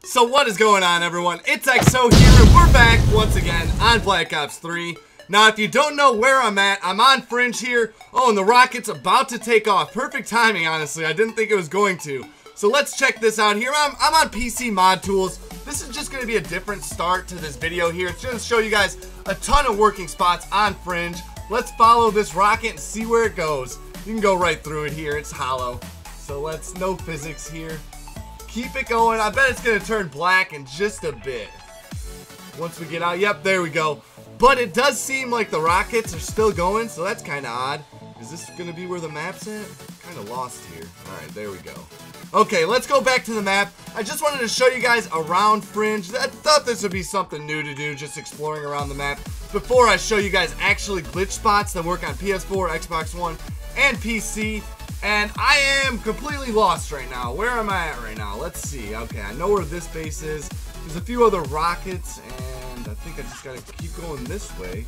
So what is going on, everyone? It's XO here, and we're back once again on Black Ops 3. Now, if you don't know where I'm at, I'm on Fringe here. Oh, and the rocket's about to take off. Perfect timing, honestly. I didn't think it was going to. So let's check this out here. I'm on PC Mod Tools. This is just going to be a different start to this video here. It's going to show you guys a ton of working spots on Fringe. Let's follow this rocket and see where it goes. You can go right through it here. It's hollow. So let's, no physics here. Keep it going. I bet it's going to turn black in just a bit. Once we get out, yep, there we go. But it does seem like the rockets are still going, so that's kind of odd. Is this going to be where the map's at? Kind of lost here. All right, there we go. Okay, let's go back to the map. I just wanted to show you guys around Fringe. I thought this would be something new to do, just exploring around the map, before I show you guys actually glitch spots that work on PS4, Xbox One, and PC. And I am completely lost right now. Where am I at right now? Let's see. Okay, I know where this base is. There's a few other rockets, and I think I just gotta keep going this way.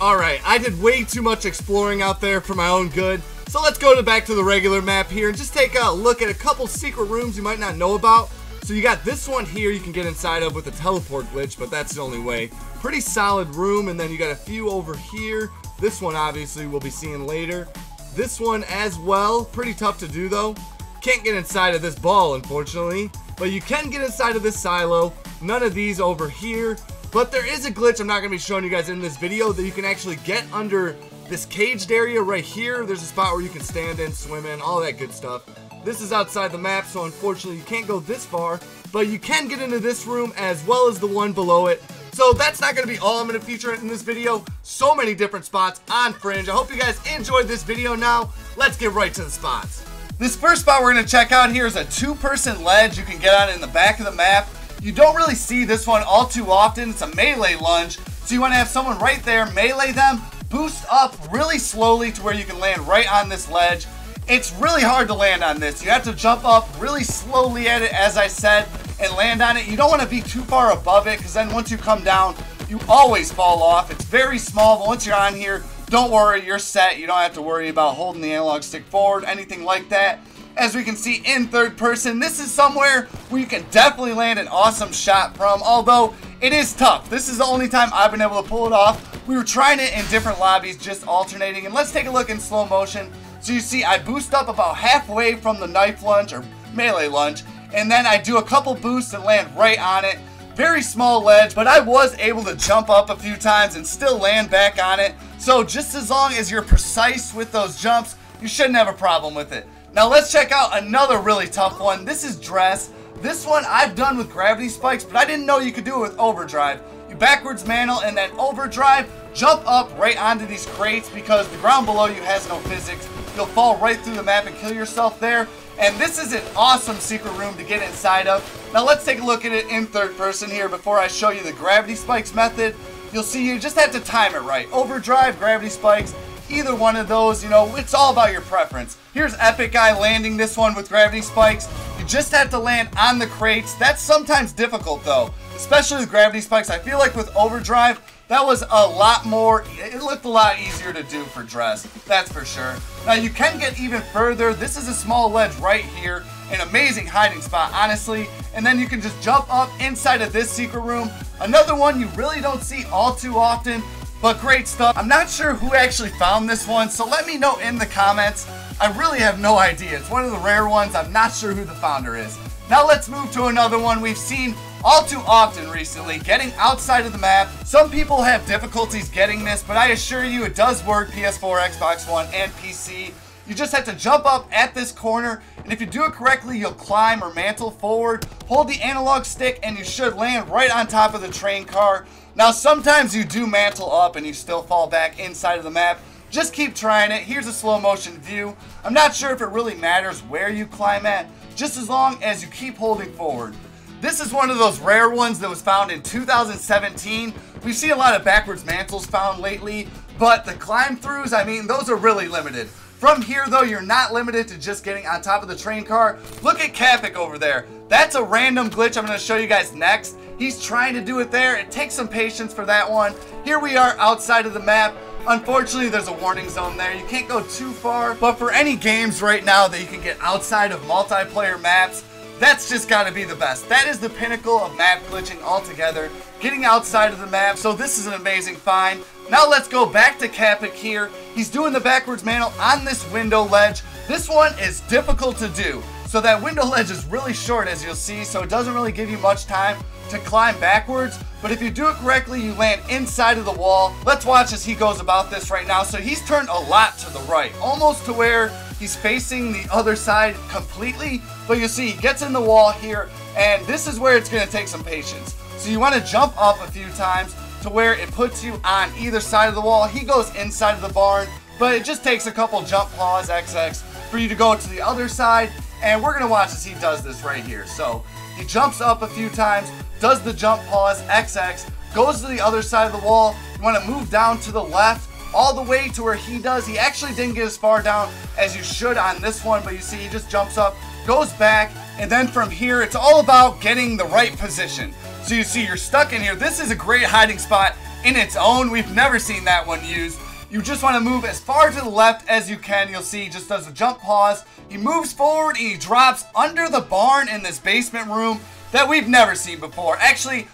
Alright, I did way too much exploring out there for my own good. So let's go back to the regular map here and just take a look at a couple secret rooms you might not know about. So you got this one here you can get inside of with a teleport glitch, but that's the only way. Pretty solid room, and then you got a few over here. This one obviously we'll be seeing later. This one as well, pretty tough to do though. Can't get inside of this ball, unfortunately, but you can get inside of this silo. None of these over here, but there is a glitch I'm not going to be showing you guys in this video that you can actually get under this caged area right here. There's a spot where you can stand in, swim in, all that good stuff. This is outside the map, so unfortunately you can't go this far, but you can get into this room as well as the one below it. So that's not going to be all I'm going to feature in this video. So many different spots on Fringe. I hope you guys enjoyed this video. Now, let's get right to the spots. This first spot we're going to check out here is a two-person ledge you can get on in the back of the map. You don't really see this one all too often. It's a melee lunge. So you want to have someone right there, melee them, boost up really slowly to where you can land right on this ledge. It's really hard to land on this. You have to jump up really slowly at it, as I said, and land on it. You don't want to be too far above it, because then once you come down, you always fall off. It's very small, but once you're on here, don't worry, you're set. You don't have to worry about holding the analog stick forward, anything like that. As we can see in third person, this is somewhere where you can definitely land an awesome shot from, although it is tough. This is the only time I've been able to pull it off. We were trying it in different lobbies, just alternating, and let's take a look in slow motion. So you see I boost up about halfway from the knife lunge, or melee lunge, and then I do a couple boosts and land right on it. Very small ledge, but I was able to jump up a few times and still land back on it. So just as long as you're precise with those jumps, you shouldn't have a problem with it. Now let's check out another really tough one. This is dress. This one I've done with gravity spikes, but I didn't know you could do it with overdrive. You backwards mantle and then overdrive, jump up right onto these crates because the ground below you has no physics. You'll fall right through the map and kill yourself there. And this is an awesome secret room to get inside of. Now let's take a look at it in third person here before I show you the gravity spikes method. You'll see you just have to time it right. Overdrive, gravity spikes, either one of those, you know, it's all about your preference. Here's Epic Guy landing this one with gravity spikes. You just have to land on the crates. That's sometimes difficult though, especially with gravity spikes. I feel like with overdrive, that was a lot more, it looked a lot easier to do for dress, that's for sure. Now you can get even further. This is a small ledge right here, an amazing hiding spot, honestly. And then you can just jump up inside of this secret room. Another one you really don't see all too often, but great stuff. I'm not sure who actually found this one, so let me know in the comments. I really have no idea. It's one of the rare ones. I'm not sure who the founder is. Now let's move to another one we've seen all too often recently, getting outside of the map. Some people have difficulties getting this, but I assure you it does work PS4, Xbox One, and PC. You just have to jump up at this corner, and if you do it correctly, you'll climb or mantle forward, hold the analog stick, and you should land right on top of the train car. Now, sometimes you do mantle up and you still fall back inside of the map. Just keep trying it. Here's a slow motion view. I'm not sure if it really matters where you climb at, just as long as you keep holding forward. This is one of those rare ones that was found in 2017. We've seen a lot of backwards mantles found lately, but the climb throughs, I mean, those are really limited. From here, though, you're not limited to just getting on top of the train car. Look at Kapik over there. That's a random glitch I'm going to show you guys next. He's trying to do it there. It takes some patience for that one. Here we are outside of the map. Unfortunately, there's a warning zone there. You can't go too far, but for any games right now that you can get outside of multiplayer maps, That's just gotta be the best. That is the pinnacle of map glitching altogether, getting outside of the map, so this is an amazing find. Now let's go back to Capic here. He's doing the backwards mantle on this window ledge. This one is difficult to do. So that window ledge is really short, as you'll see, so it doesn't really give you much time to climb backwards. But if you do it correctly, you land inside of the wall. Let's watch as he goes about this right now. So he's turned a lot to the right, almost to where he's facing the other side completely. But you see, he gets in the wall here, and this is where it's going to take some patience. So you want to jump up a few times to where it puts you on either side of the wall. He goes inside of the barn, but it just takes a couple jump pause XX for you to go to the other side. And we're going to watch as he does this right here. So he jumps up a few times, does the jump pause XX, goes to the other side of the wall. You want to move down to the left all the way to where he does. He actually didn't get as far down as you should on this one, but you see he just jumps up, goes back, and then from here it's all about getting the right position. So you see you're stuck in here. This is a great hiding spot in its own. We've never seen that one used. You just want to move as far to the left as you can. You'll see he just does a jump pause. He moves forward and he drops under the barn in this basement room that we've never seen before. Actually,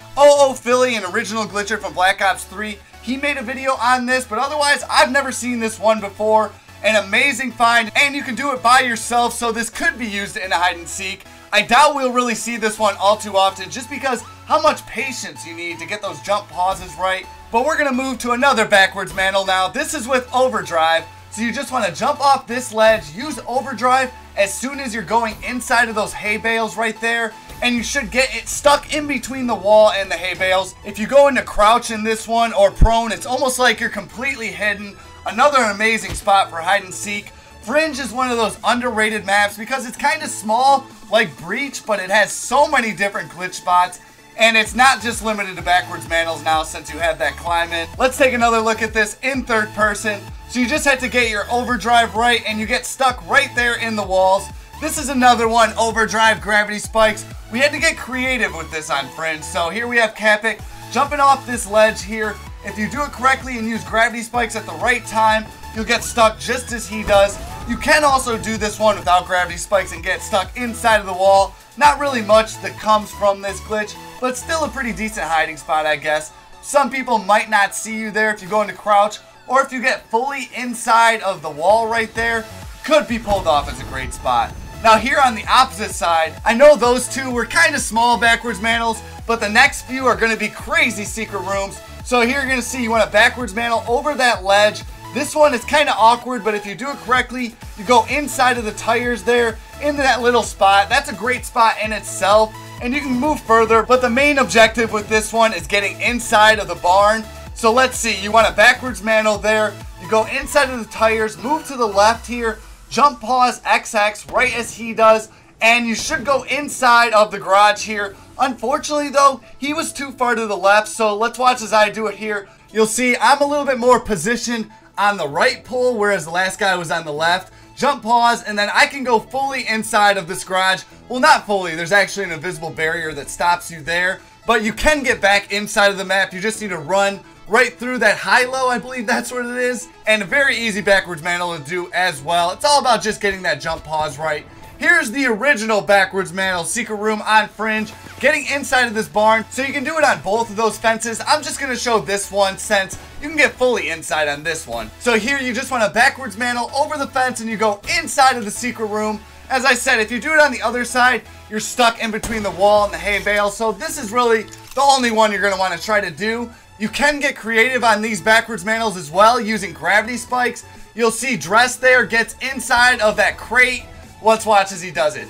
Philly, an original glitcher from Black Ops 3, he made a video on this, but otherwise I've never seen this one before. An amazing find, and you can do it by yourself, so this could be used in a hide and seek. I doubt we'll really see this one all too often, just because how much patience you need to get those jump pauses right. But we're gonna move to another backwards mantle now. This is with overdrive. So you just want to jump off this ledge, use overdrive as soon as you're going inside of those hay bales right there, and you should get it stuck in between the wall and the hay bales. If you go into crouch in this one or prone, it's almost like you're completely hidden. Another amazing spot for hide and seek. Fringe is one of those underrated maps because it's kind of small like Breach, but it has so many different glitch spots. And it's not just limited to backwards mantles now since you have that climb in. Let's take another look at this in third person. So you just have to get your overdrive right and you get stuck right there in the walls. This is another one, overdrive gravity spikes. We had to get creative with this on Fringe. So here we have Capic jumping off this ledge here. If you do it correctly and use gravity spikes at the right time, you'll get stuck just as he does. You can also do this one without gravity spikes and get stuck inside of the wall. Not really much that comes from this glitch, but still a pretty decent hiding spot, I guess. Some people might not see you there if you go into crouch, or if you get fully inside of the wall right there, could be pulled off as a great spot. Now here on the opposite side, I know those two were kind of small backwards mantles, but the next few are going to be crazy secret rooms. So here you're going to see you want a backwards mantle over that ledge. This one is kind of awkward, but if you do it correctly, you go inside of the tires there, into that little spot. That's a great spot in itself, and you can move further, but the main objective with this one is getting inside of the barn. So let's see, you want a backwards mantle there, you go inside of the tires, move to the left here, jump pause XX right as he does, and you should go inside of the garage here. Unfortunately though, he was too far to the left, so let's watch as I do it here. You'll see I'm a little bit more positioned on the right pole, whereas the last guy was on the left. Jump pause, and then I can go fully inside of this garage. Well, not fully, there's actually an invisible barrier that stops you there, but you can get back inside of the map. You just need to run right through that high-low, I believe that's what it is, and a very easy backwards mantle to do as well. It's all about just getting that jump pause right. Here's the original backwards mantle secret room on Fringe, getting inside of this barn. So you can do it on both of those fences. I'm just going to show this one since you can get fully inside on this one. So here you just want a backwards mantle over the fence and you go inside of the secret room. As I said, if you do it on the other side, you're stuck in between the wall and the hay bale. So this is really the only one you're going to want to try to do. You can get creative on these backwards mantles as well using gravity spikes. You'll see Dress there gets inside of that crate. Let's watch as he does it.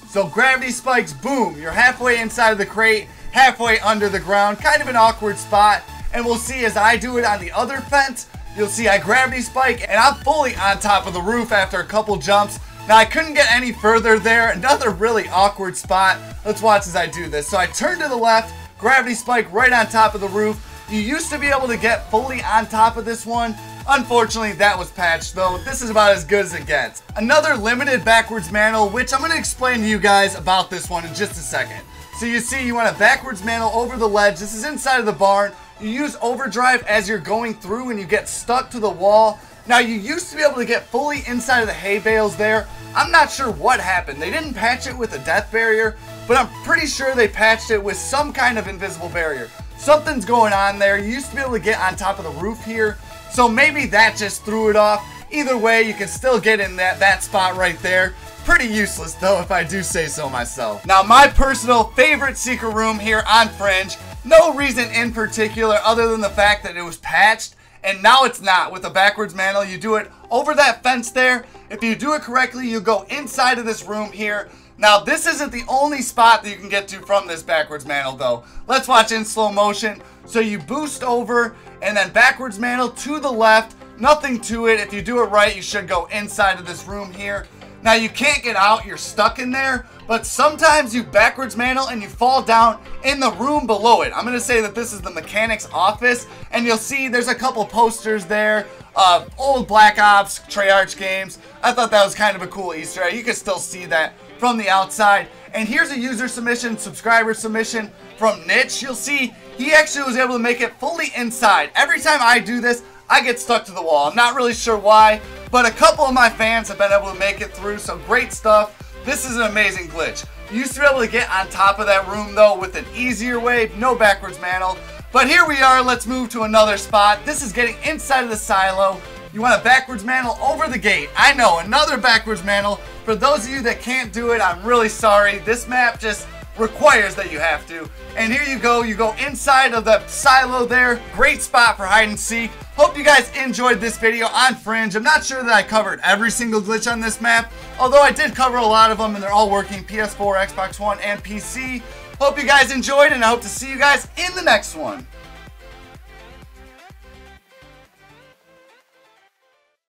So gravity spikes, boom, you're halfway inside of the crate, halfway under the ground, kind of an awkward spot. And we'll see as I do it on the other fence, you'll see I gravity spike and I'm fully on top of the roof after a couple jumps. Now I couldn't get any further there, another really awkward spot. Let's watch as I do this. So I turn to the left, gravity spike right on top of the roof. You used to be able to get fully on top of this one. Unfortunately, that was patched though. This is about as good as it gets. Another limited backwards mantle, which I'm going to explain to you guys about this one in just a second. So you see, you want a backwards mantle over the ledge. This is inside of the barn. You use overdrive as you're going through and you get stuck to the wall Now, you used to be able to get fully inside of the hay bales there. I'm not sure what happened. They didn't patch it with a death barrier, but I'm pretty sure they patched it with some kind of invisible barrier. Something's going on there. You used to be able to get on top of the roof here, so maybe that just threw it off. Either way, you can still get in that spot right there. Pretty useless though, if I do say so myself. Now, my personal favorite secret room here on Fringe, no reason in particular other than the fact that it was patched, and now it's not. With a backwards mantle, you do it over that fence there. If you do it correctly, you go inside of this room here. Now, this isn't the only spot that you can get to from this backwards mantle though. Let's watch in slow motion. So you boost over and then backwards mantle to the left. Nothing to it. If you do it right, you should go inside of this room here. Now, you can't get out, you're stuck in there, but sometimes you backwards mantle and you fall down in the room below it. I'm going to say that this is the mechanic's office, and you'll see there's a couple posters there of old Black Ops, Treyarch games. I thought that was kind of a cool Easter egg. You can still see that from the outside. And here's a user submission, subscriber submission from Niche. You'll see he actually was able to make it fully inside. Every time I do this, I get stuck to the wall. I'm not really sure why, but a couple of my fans have been able to make it through, so great stuff. This is an amazing glitch. You used to be able to get on top of that room though with an easier way, no backwards mantle. But here we are, let's move to another spot. This is getting inside of the silo. You want a backwards mantle over the gate. I know, another backwards mantle. For those of you that can't do it, I'm really sorry. This map just requires that you have to. And here you go inside of the silo there. Great spot for hide and seek. Hope you guys enjoyed this video on Fringe. I'm not sure that I covered every single glitch on this map, although I did cover a lot of them and they're all working PS4, Xbox One, and PC. Hope you guys enjoyed, and I hope to see you guys in the next one.